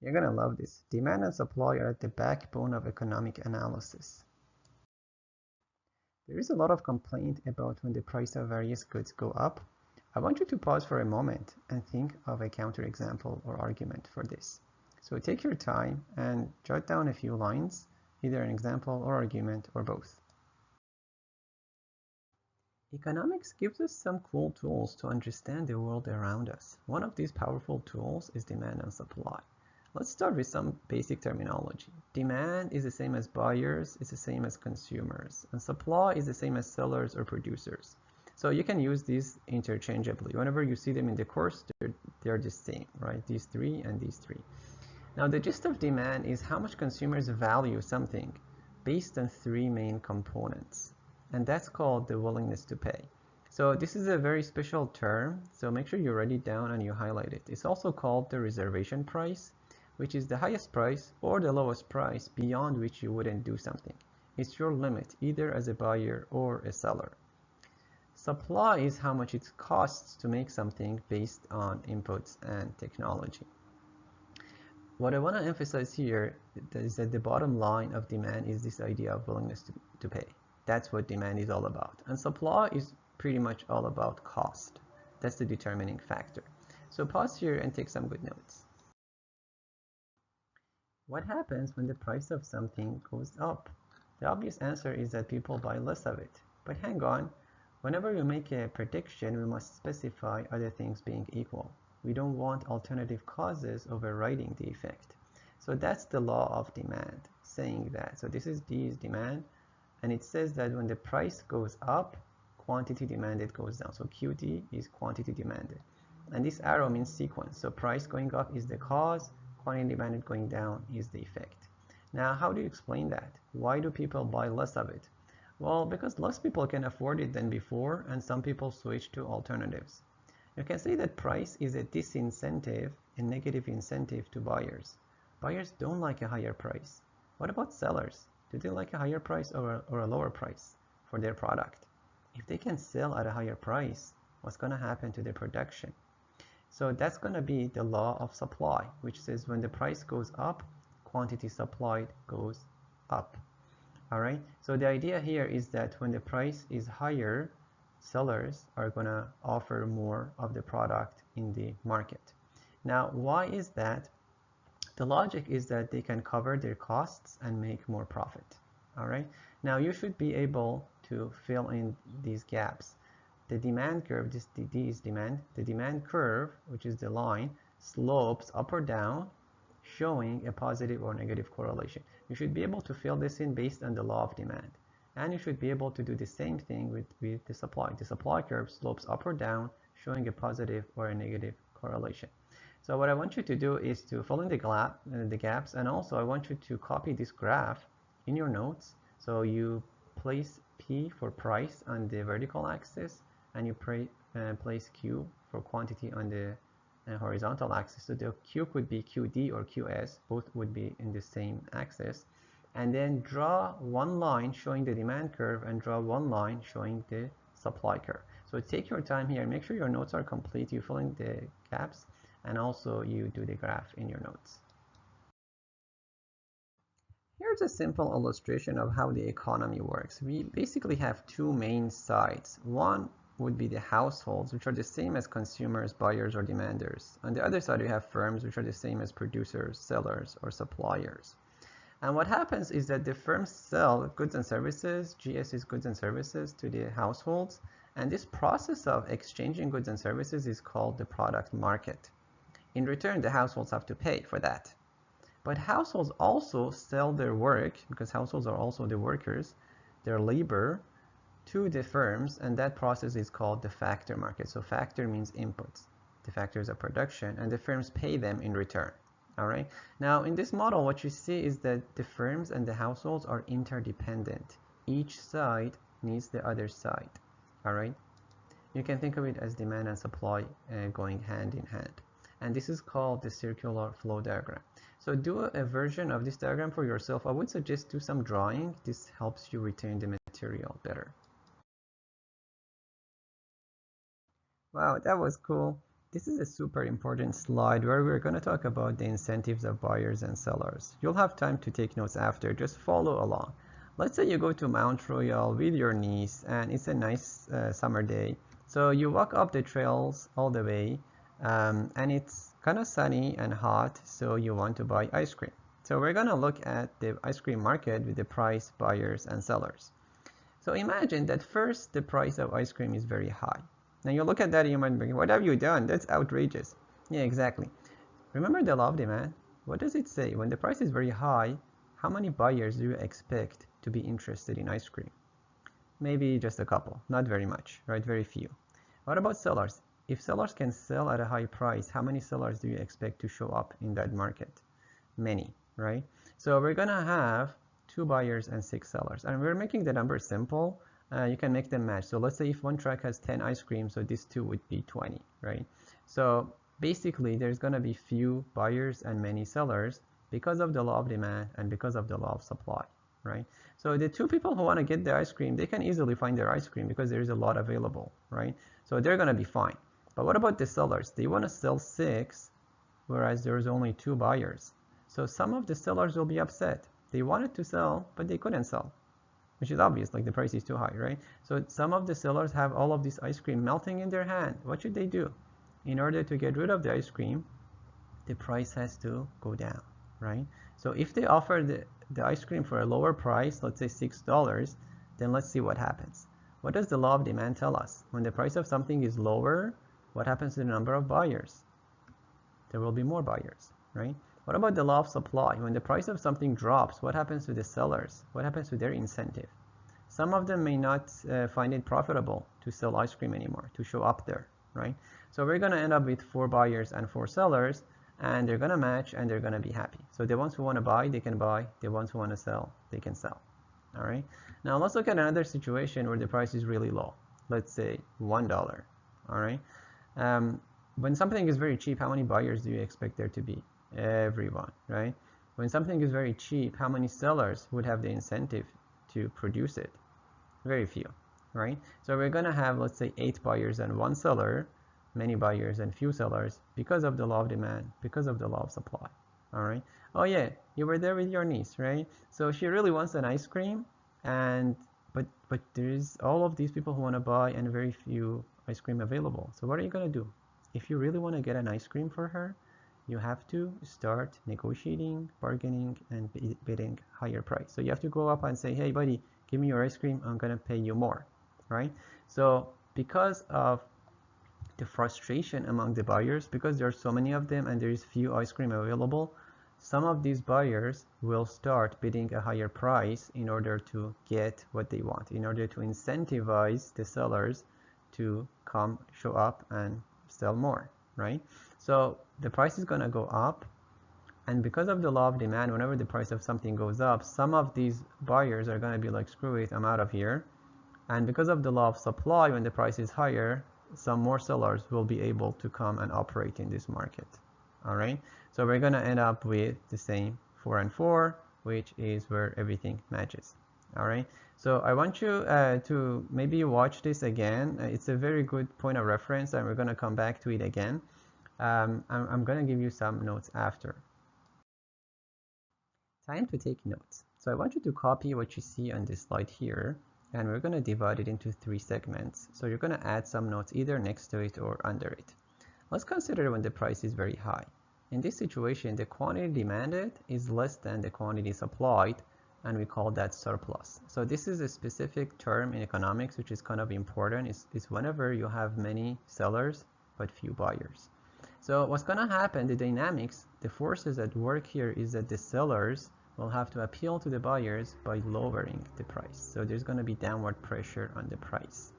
You're gonna love this. Demand and supply are at the backbone of economic analysis. There is a lot of complaint about when the price of various goods go up. I want you to pause for a moment and think of a counterexample or argument for this. So take your time and jot down a few lines, either an example or argument or both. Economics gives us some cool tools to understand the world around us. One of these powerful tools is demand and supply. Let's start with some basic terminology. Demand is the same as buyers, it's the same as consumers, and supply is the same as sellers or producers. So you can use these interchangeably. Whenever you see them in the course, they're the same, right? These three and these three. Now the gist of demand is how much consumers value something based on three main components, and that's called the willingness to pay. So this is a very special term, so make sure you write it down and you highlight it. It's also called the reservation price, which is the highest price or the lowest price beyond which you wouldn't do something. It's your limit, either as a buyer or a seller. Supply is how much it costs to make something based on inputs and technology. What I want to emphasize here is that the bottom line of demand is this idea of willingness to pay. That's what demand is all about. And supply is pretty much all about cost. That's the determining factor. So pause here and take some good notes. What happens when the price of something goes up? The obvious answer is that people buy less of it. But hang on, whenever we make a prediction, we must specify other things being equal. We don't want alternative causes overriding the effect. So that's the law of demand, saying that. So this is D is demand, and it says that when the price goes up, quantity demanded goes down. So QD is quantity demanded. And this arrow means sequence. So price going up is the cause, quantity demanded going down is the effect. Now, how do you explain that? Why do people buy less of it? Well, because less people can afford it than before, and some people switch to alternatives. You can say that price is a disincentive, a negative incentive to buyers. Buyers don't like a higher price. What about sellers? Do they like a higher price or a lower price for their product? If they can sell at a higher price, what's going to happen to their production? So that's going to be the law of supply, which says when the price goes up, quantity supplied goes up. All right, so the idea here is that when the price is higher, sellers are going to offer more of the product in the market. Now, why is that? The logic is that they can cover their costs and make more profit. All right, now you should be able to fill in these gaps. The demand curve, this D is demand, the demand curve, which is the line, slopes up or down, showing a positive or negative correlation. You should be able to fill this in based on the law of demand. And you should be able to do the same thing with the supply. The supply curve slopes up or down, showing a positive or a negative correlation. So what I want you to do is to fill in the gaps, and also I want you to copy this graph in your notes. So you place P for price on the vertical axis, and you place Q for quantity on the horizontal axis. So the Q could be QD or QS, both would be in the same axis. And then draw one line showing the demand curve and draw one line showing the supply curve. So take your time here, make sure your notes are complete, you fill in the gaps, and also you do the graph in your notes. Here's a simple illustration of how the economy works. We basically have two main sides. One would be the households, which are the same as consumers, buyers, or demanders. On the other side, we have firms, which are the same as producers, sellers, or suppliers. And what happens is that the firms sell goods and services, GS is goods and services, to the households. And this process of exchanging goods and services is called the product market. In return, the households have to pay for that. But households also sell their work, because households are also the workers, their labor, to the firms, and that process is called the factor market. So factor means inputs. The factors are production, and the firms pay them in return. All right. Now, in this model, what you see is that the firms and the households are interdependent. Each side needs the other side. All right. You can think of it as demand and supply going hand in hand. And this is called the circular flow diagram. So do a version of this diagram for yourself. I would suggest do some drawing. This helps you retain the material better. Wow, that was cool. This is a super important slide where we're going to talk about the incentives of buyers and sellers. You'll have time to take notes after, just follow along. Let's say you go to Mount Royal with your niece and it's a nice summer day. So you walk up the trails all the way and it's kind of sunny and hot, so you want to buy ice cream. So we're going to look at the ice cream market with the price, buyers, and sellers. So imagine that first the price of ice cream is very high. Now you look at that and you might be, what have you done? That's outrageous. Yeah, exactly. Remember the law of demand? What does it say? When the price is very high, how many buyers do you expect to be interested in ice cream? Maybe just a couple, not very much, right? Very few. What about sellers? If sellers can sell at a high price, how many sellers do you expect to show up in that market? Many, right? So we're gonna have 2 buyers and 6 sellers, and we're making the numbers simple. You can make them match. So let's say if one truck has 10 ice cream, so these 2 would be 20, right? So basically there's gonna be few buyers and many sellers because of the law of demand and because of the law of supply, right? So the 2 people who want to get the ice cream, they can easily find their ice cream because there is a lot available, right? So they're gonna be fine. But what about the sellers? They want to sell 6, whereas there's only 2 buyers. So some of the sellers will be upset. They wanted to sell, but they couldn't sell, which is obvious, like the price is too high, right? So some of the sellers have all of this ice cream melting in their hand. What should they do? In order to get rid of the ice cream, the price has to go down, right? So if they offer the ice cream for a lower price, let's say $6, then let's see what happens. What does the law of demand tell us? When the price of something is lower, what happens to the number of buyers? There will be more buyers, right? What about the law of supply? When the price of something drops, what happens to the sellers? What happens to their incentive? Some of them may not find it profitable to sell ice cream anymore, to show up there, right? So we're going to end up with 4 buyers and 4 sellers, and they're going to match and they're going to be happy. So the ones who want to buy, they can buy. The ones who want to sell, they can sell. All right. Now let's look at another situation where the price is really low. Let's say $1. All right. When something is very cheap, how many buyers do you expect there to be? Everyone, right? When something is very cheap, how many sellers would have the incentive to produce it? Very few, right? So we're gonna have, let's say, 8 buyers and 1 seller, many buyers and few sellers, because of the law of demand, because of the law of supply. All right. Oh yeah, you were there with your niece, right? So she really wants an ice cream, and but there's all of these people who want to buy and very few ice cream available. So what are you gonna do? If you really want to get an ice cream for her, you have to start negotiating, bargaining, and bidding higher price. So you have to go up and say, hey buddy, give me your ice cream, I'm gonna pay you more, right? So because of the frustration among the buyers, because there are so many of them and there is few ice cream available, some of these buyers will start bidding a higher price in order to get what they want, in order to incentivize the sellers to come, show up, and sell more, right? So the price is going to go up, and because of the law of demand, whenever the price of something goes up, some of these buyers are going to be like, screw it, I'm out of here. And because of the law of supply, when the price is higher, some more sellers will be able to come and operate in this market. All right, so we're going to end up with the same 4 and 4, which is where everything matches. All right, so I want you to maybe watch this again. It's a very good point of reference, and we're going to come back to it again. I'm going to give you some notes after. Time to take notes. So I want you to copy what you see on this slide here, and we're going to divide it into 3 segments. So you're going to add some notes either next to it or under it. Let's consider when the price is very high. In this situation, the quantity demanded is less than the quantity supplied, and we call that surplus. So this is a specific term in economics, which is kind of important. It's whenever you have many sellers but few buyers. So what's going to happen, the dynamics, the forces at work here is that the sellers will have to appeal to the buyers by lowering the price. So there's going to be downward pressure on the price.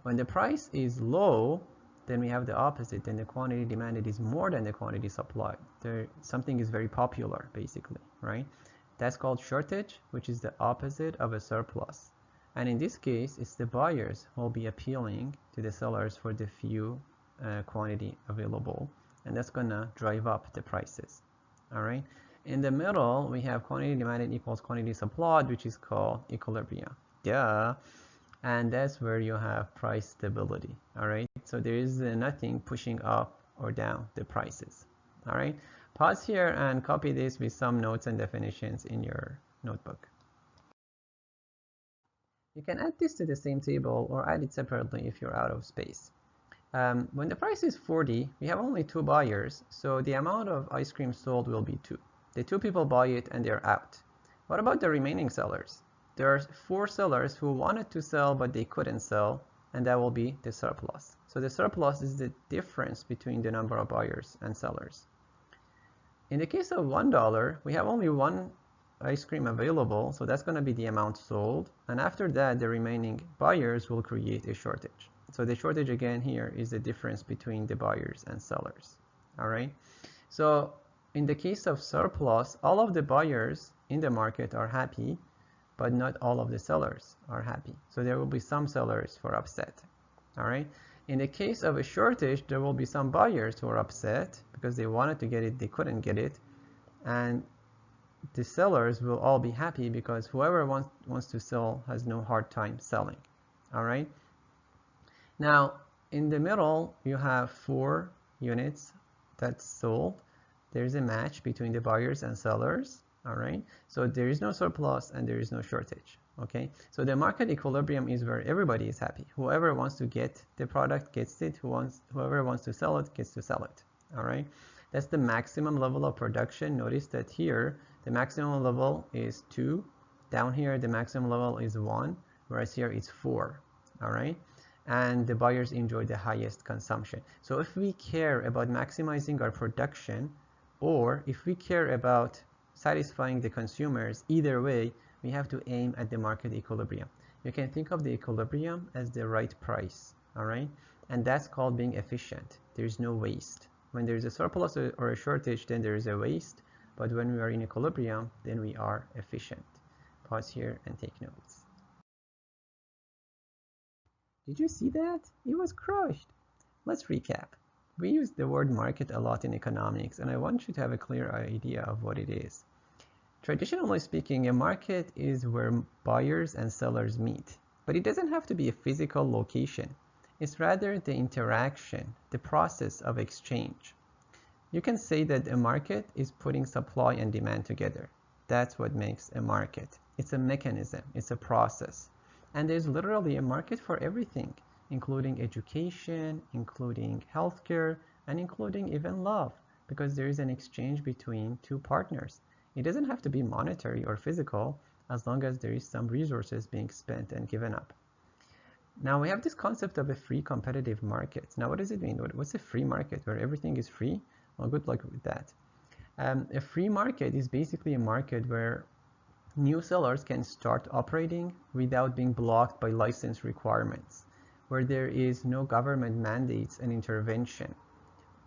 When the price is low, then we have the opposite. Then the quantity demanded is more than the quantity supplied. Something is very popular, basically, right? That's called shortage, which is the opposite of a surplus. And in this case, it's the buyers who will be appealing to the sellers for the few quantity available, and that's gonna drive up the prices. All right. In the middle, we have quantity demanded equals quantity supplied, which is called equilibrium. Yeah. and that's where you have price stability. All right, so there is nothing pushing up or down the prices. All right, pause here and copy this with some notes and definitions in your notebook. You can add this to the same table or add it separately if you're out of space. When the price is 40, we have only 2 buyers, so the amount of ice cream sold will be 2. The 2 people buy it and they're out. What about the remaining sellers? There are 4 sellers who wanted to sell but they couldn't sell, and that will be the surplus. So the surplus is the difference between the number of buyers and sellers. In the case of $1, we have only 1 ice cream available, so that's going to be the amount sold, and after that the remaining buyers will create a shortage. So the shortage again here is the difference between the buyers and sellers. All right, so in the case of surplus, all of the buyers in the market are happy, but not all of the sellers are happy, so there will be some sellers who are upset. All right, in the case of a shortage, there will be some buyers who are upset because they wanted to get it, they couldn't get it, and the sellers will all be happy because whoever wants to sell has no hard time selling. All right, now in the middle you have 4 units that's sold. There's a match between the buyers and sellers. All right, so there is no surplus and there is no shortage. Okay, so the market equilibrium is where everybody is happy. Whoever wants to get the product gets it, whoever wants to sell it gets to sell it. All right, that's the maximum level of production. Notice that here the maximum level is 2, down here the maximum level is 1, whereas here it's 4. All right, and the buyers enjoy the highest consumption. So if we care about maximizing our production, or if we care about satisfying the consumers, either way we have to aim at the market equilibrium. You can think of the equilibrium as the right price. All right, and that's called being efficient. There's no waste. When there's a surplus or a shortage, then there is a waste, but when we are in equilibrium, then we are efficient. Pause here and take notes. Did you see that? It was crushed. Let's recap. We use the word market a lot in economics, and I want you to have a clear idea of what it is. Traditionally speaking, a market is where buyers and sellers meet, but it doesn't have to be a physical location. It's rather the interaction, the process of exchange. You can say that a market is putting supply and demand together. That's what makes a market. It's a mechanism, it's a process. And there's literally a market for everything, including education, including healthcare, and including even love, because there is an exchange between 2 partners. It doesn't have to be monetary or physical, as long as there is some resources being spent and given up. Now we have this concept of a free competitive market. Now what does it mean? What's a free market where everything is free? Well, good luck with that. A free market is basically a market where new sellers can start operating without being blocked by license requirements, where there is no government mandates and intervention.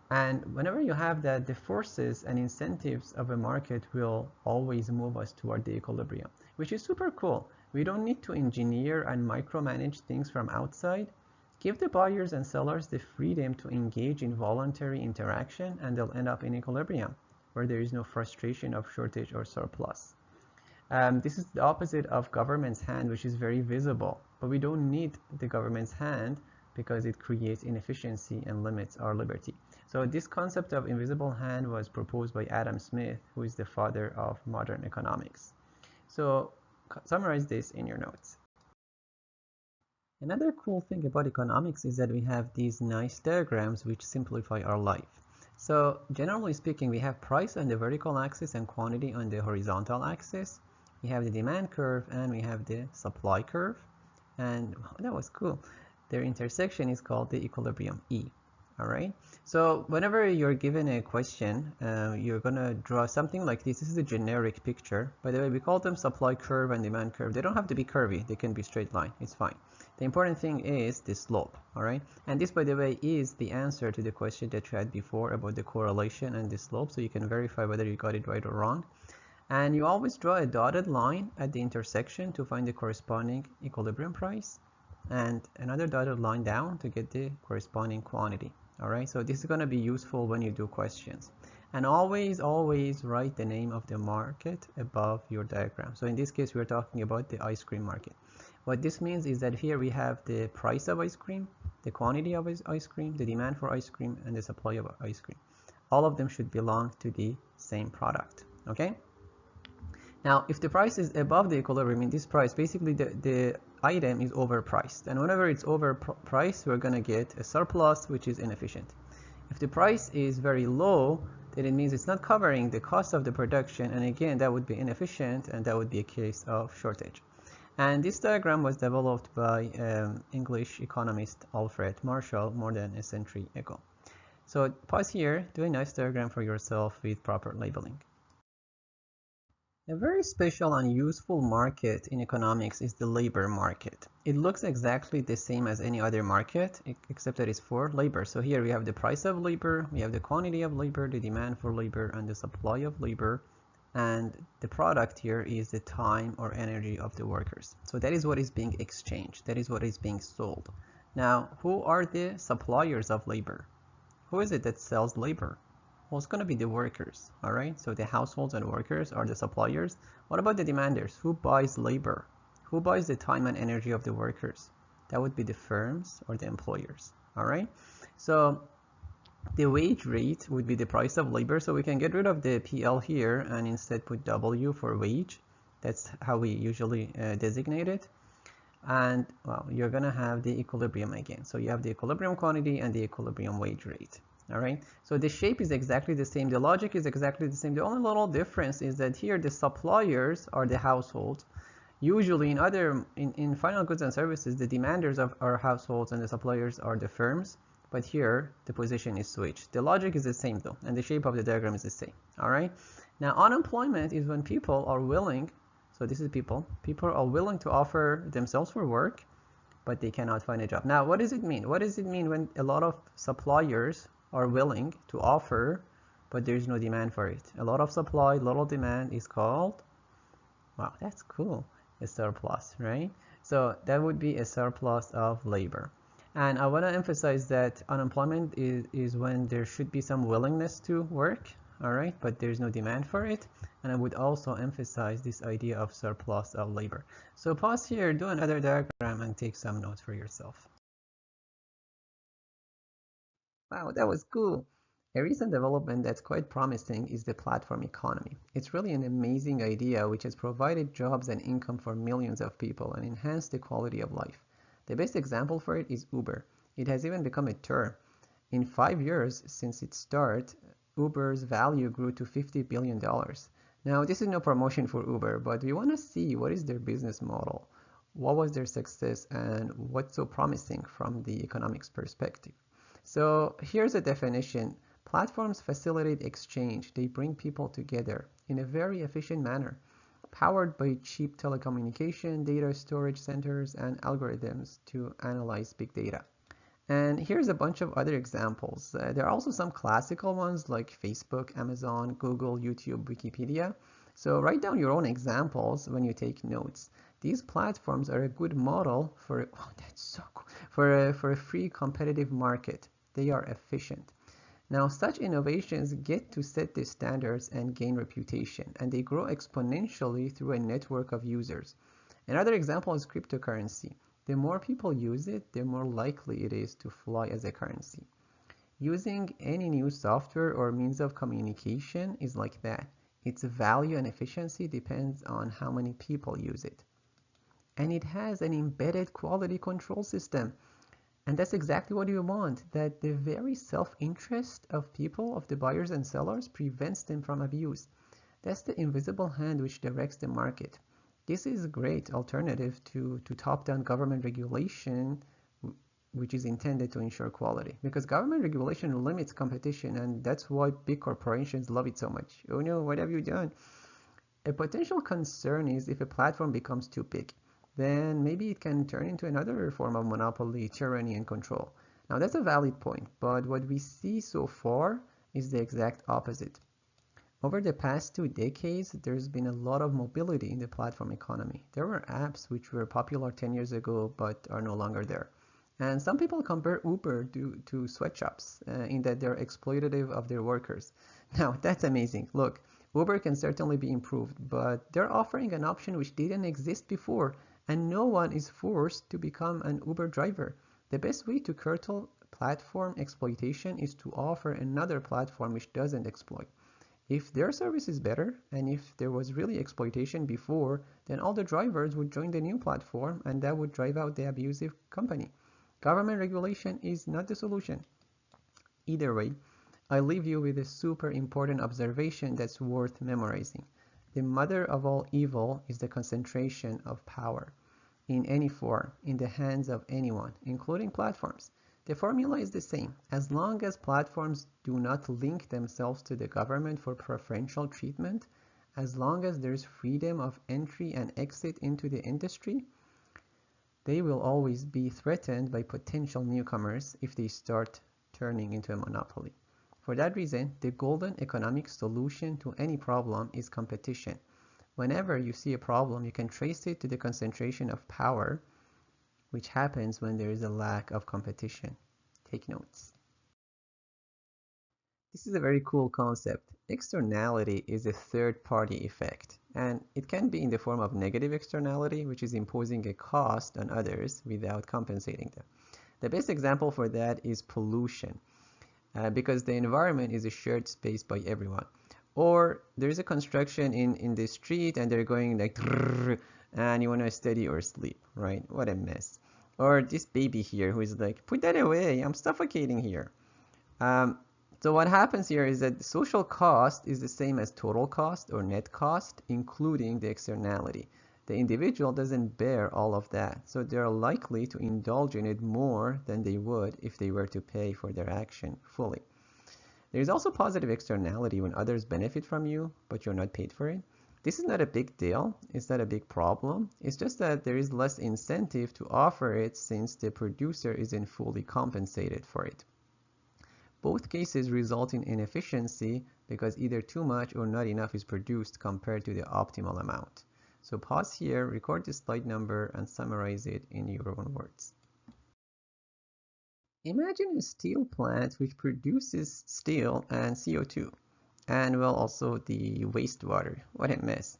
And whenever you have that, the forces and incentives of a market will always move us toward the equilibrium, which is super cool. We don't need to engineer and micromanage things from outside. Give the buyers and sellers the freedom to engage in voluntary interaction, and they'll end up in equilibrium, where there is no frustration of shortage or surplus. This is the opposite of government's hand, which is very visible, but we don't need the government's hand because it creates inefficiency and limits our liberty. So this concept of invisible hand was proposed by Adam Smith, who is the father of modern economics. So summarize this in your notes. Another cool thing about economics is that we have these nice diagrams which simplify our life. So generally speaking, we have price on the vertical axis and quantity on the horizontal axis. We have the demand curve and we have the supply curve. And that was cool. Their intersection is called the equilibrium E. All right, so whenever you're given a question, you're gonna draw something like this. This is a generic picture. By the way, we call them supply curve and demand curve. They don't have to be curvy, they can be straight line, it's fine. The important thing is the slope. All right, and this, by the way, is the answer to the question that you had before about the correlation and the slope, so you can verify whether you got it right or wrong. And you always draw a dotted line at the intersection to find the corresponding equilibrium price, and another dotted line down to get the corresponding quantity. All right, so this is going to be useful when you do questions. And always write the name of the market above your diagram. So in this case, we're talking about the ice cream market. What this means is that here we have the price of ice cream, the quantity of ice cream, the demand for ice cream, and the supply of ice cream. All of them should belong to the same product, okay? Now, if the price is above the equilibrium in this price, basically the item is overpriced. And whenever it's overpriced, we're going to get a surplus, which is inefficient. If the price is very low, then it means it's not covering the cost of the production. And again, that would be inefficient, and that would be a case of shortage. And this diagram was developed by English economist Alfred Marshall more than a century ago. So pause here, do a nice diagram for yourself with proper labeling. A very special and useful market in economics is the labor market. It looks exactly the same as any other market, except that it's for labor. So here we have the price of labor, we have the quantity of labor, the demand for labor, and the supply of labor. And the product here is the time or energy of the workers. So that is what is being exchanged. That is what is being sold. Now, who are the suppliers of labor? Who is it that sells labor? Well, it's going to be the workers, all right? So the households and workers are the suppliers. What about the demanders? Who buys labor? Who buys the time and energy of the workers? That would be the firms or the employers, all right? So the wage rate would be the price of labor. So we can get rid of the PL here and instead put W for wage. That's how we usually designate it. And well, you're going to have the equilibrium again. So you have the equilibrium quantity and the equilibrium wage rate. All right, so the shape is exactly the same, the logic is exactly the same. The only little difference is that here the suppliers are the households. Usually in final goods and services, the demanders of our households and the suppliers are the firms, but here the position is switched. The logic is the same though, and the shape of the diagram is the same. All right, now unemployment is when people are willing, so this is people are willing to offer themselves for work, but they cannot find a job. Now what does it mean? What does it mean when a lot of suppliers are willing to offer, but there's no demand for it? A lot of supply, little demand is called, wow, that's cool, a surplus, right? So that would be a surplus of labor. And I want to emphasize that unemployment is when there should be some willingness to work, all right, but there's no demand for it. And I would also emphasize this idea of surplus of labor. So pause here, do another diagram, and take some notes for yourself. Wow, that was cool. A recent development that's quite promising is the platform economy. It's really an amazing idea which has provided jobs and income for millions of people and enhanced the quality of life. The best example for it is Uber. It has even become a term. In 5 years since its start, Uber's value grew to $50 billion. Now, this is no promotion for Uber, but we want to see what is their business model, what was their success, and what's so promising from the economics perspective. So here's a definition. Platforms facilitate exchange. They bring people together in a very efficient manner, powered by cheap telecommunication, data storage centers, and algorithms to analyze big data. And here's a bunch of other examples. There are also some classical ones like Facebook, Amazon, Google, YouTube, Wikipedia. So write down your own examples when you take notes. These platforms are a good model for, oh, that's so cool, for a free competitive market. They are efficient. Now, such innovations get to set the standards and gain reputation, and they grow exponentially through a network of users. Another example is cryptocurrency. The more people use it, the more likely it is to fly as a currency. Using any new software or means of communication is like that. Its value and efficiency depends on how many people use it. And it has an embedded quality control system. And that's exactly what you want, that the very self-interest of people, of the buyers and sellers, prevents them from abuse. That's the invisible hand which directs the market. This is a great alternative to top-down government regulation, which is intended to ensure quality. Because government regulation limits competition, and that's why big corporations love it so much. Oh no, what have you done? A potential concern is if a platform becomes too big. Then maybe it can turn into another form of monopoly, tyranny, and control. Now that's a valid point, but what we see so far is the exact opposite. Over the past 2 decades, there's been a lot of mobility in the platform economy. There were apps which were popular 10 years ago but are no longer there. And some people compare Uber to sweatshops in that they're exploitative of their workers. Now that's amazing. Look, Uber can certainly be improved, but they're offering an option which didn't exist before. and no one is forced to become an Uber driver. The best way to curtail platform exploitation is to offer another platform which doesn't exploit. If their service is better, and if there was really exploitation before, then all the drivers would join the new platform and that would drive out the abusive company. Government regulation is not the solution. Either way, I leave you with a super important observation that's worth memorizing. The mother of all evil is the concentration of power, in any form, in the hands of anyone, including platforms. The formula is the same. As long as platforms do not link themselves to the government for preferential treatment, as long as there's freedom of entry and exit into the industry, they will always be threatened by potential newcomers if they start turning into a monopoly. For that reason, the golden economic solution to any problem is competition. Whenever you see a problem, you can trace it to the concentration of power, which happens when there is a lack of competition. Take notes. This is a very cool concept. Externality is a third-party effect, and it can be in the form of negative externality, which is imposing a cost on others without compensating them. The best example for that is pollution, because the environment is a shared space by everyone. Or there's a construction in the street and they're going like, and you want to study or sleep, right? What a mess. Or this baby here who is like, put that away, I'm suffocating here. So what happens here is that the social cost is the same as total cost or net cost, including the externality. The individual doesn't bear all of that, so they're likely to indulge in it more than they would if they were to pay for their action fully. There is also positive externality when others benefit from you, but you're not paid for it. This is not a big deal. It's not a big problem. It's just that there is less incentive to offer it since the producer isn't fully compensated for it. Both cases result in inefficiency because either too much or not enough is produced compared to the optimal amount. So pause here, record the slide number, and summarize it in your own words. Imagine a steel plant which produces steel and CO2, and well, also the wastewater. What a mess.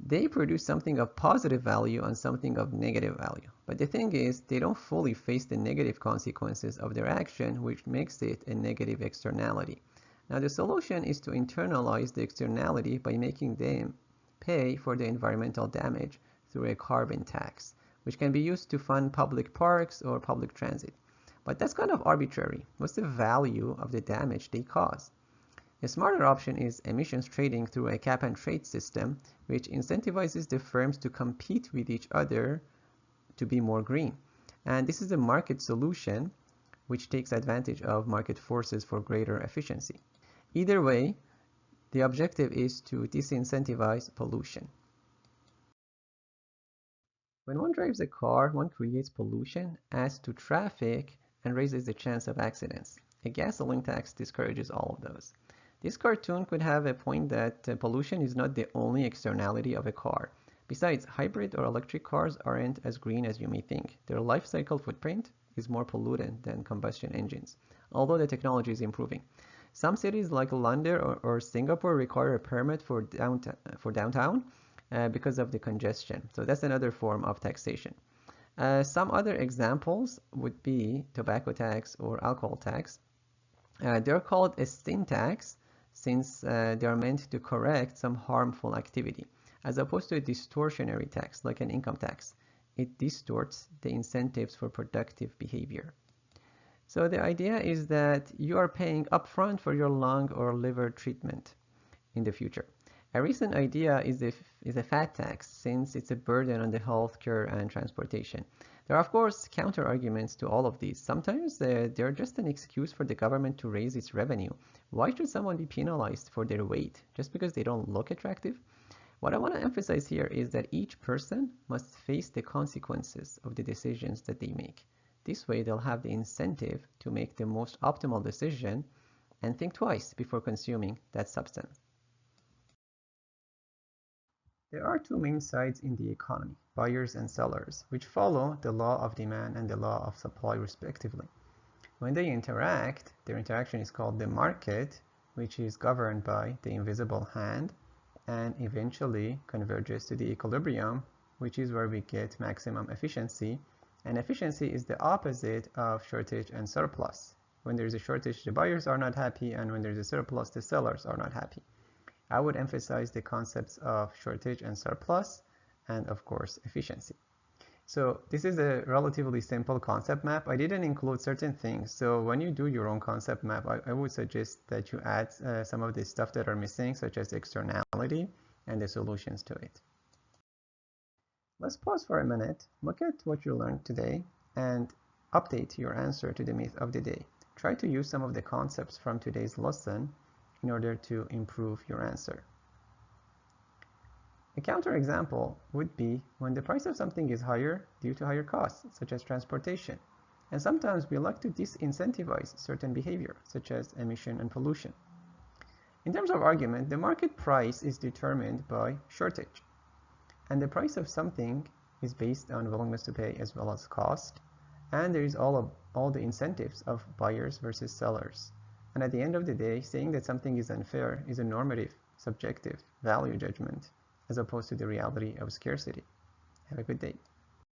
They produce something of positive value and something of negative value. But the thing is, they don't fully face the negative consequences of their action, which makes it a negative externality. Now, the solution is to internalize the externality by making them pay for the environmental damage through a carbon tax, which can be used to fund public parks or public transit. But that's kind of arbitrary. What's the value of the damage they cause? A smarter option is emissions trading through a cap and trade system, which incentivizes the firms to compete with each other to be more green. And this is a market solution which takes advantage of market forces for greater efficiency. Either way, the objective is to disincentivize pollution. When one drives a car, one creates pollution, adds to traffic, and raises the chance of accidents. A gasoline tax discourages all of those. This cartoon could have a point that pollution is not the only externality of a car. Besides, hybrid or electric cars aren't as green as you may think. Their life cycle footprint is more pollutant than combustion engines, although the technology is improving. Some cities like London or Singapore require a permit for downtown because of the congestion. So that's another form of taxation. Some other examples would be tobacco tax or alcohol tax. They're called a sin tax since they are meant to correct some harmful activity, as opposed to a distortionary tax like an income tax. It distorts the incentives for productive behavior. So the idea is that you are paying upfront for your lung or liver treatment in the future. A recent idea is a fat tax, since it's a burden on the healthcare and transportation. There are, of course, counter-arguments to all of these. Sometimes they're just an excuse for the government to raise its revenue. Why should someone be penalized for their weight just because they don't look attractive? What I want to emphasize here is that each person must face the consequences of the decisions that they make. This way, they'll have the incentive to make the most optimal decision and think twice before consuming that substance. There are two main sides in the economy, buyers and sellers, which follow the law of demand and the law of supply respectively. When they interact, their interaction is called the market, which is governed by the invisible hand and eventually converges to the equilibrium, which is where we get maximum efficiency. And efficiency is the opposite of shortage and surplus. When there's a shortage, the buyers are not happy, and when there's a surplus, the sellers are not happy. I would emphasize the concepts of shortage and surplus, and of course, efficiency. So this is a relatively simple concept map. I didn't include certain things. So when you do your own concept map, I would suggest that you add some of the stuff that are missing, such as externality and the solutions to it. Let's pause for a minute, look at what you learned today, and update your answer to the myth of the day. Try to use some of the concepts from today's lesson in order to improve your answer. A counterexample would be when the price of something is higher due to higher costs, such as transportation. And sometimes we like to disincentivize certain behavior, such as emission and pollution. In terms of argument, the market price is determined by shortage. And the price of something is based on willingness to pay as well as cost. And there is all the incentives of buyers versus sellers. And at the end of the day, saying that something is unfair is a normative, subjective value judgment, as opposed to the reality of scarcity. Have a good day.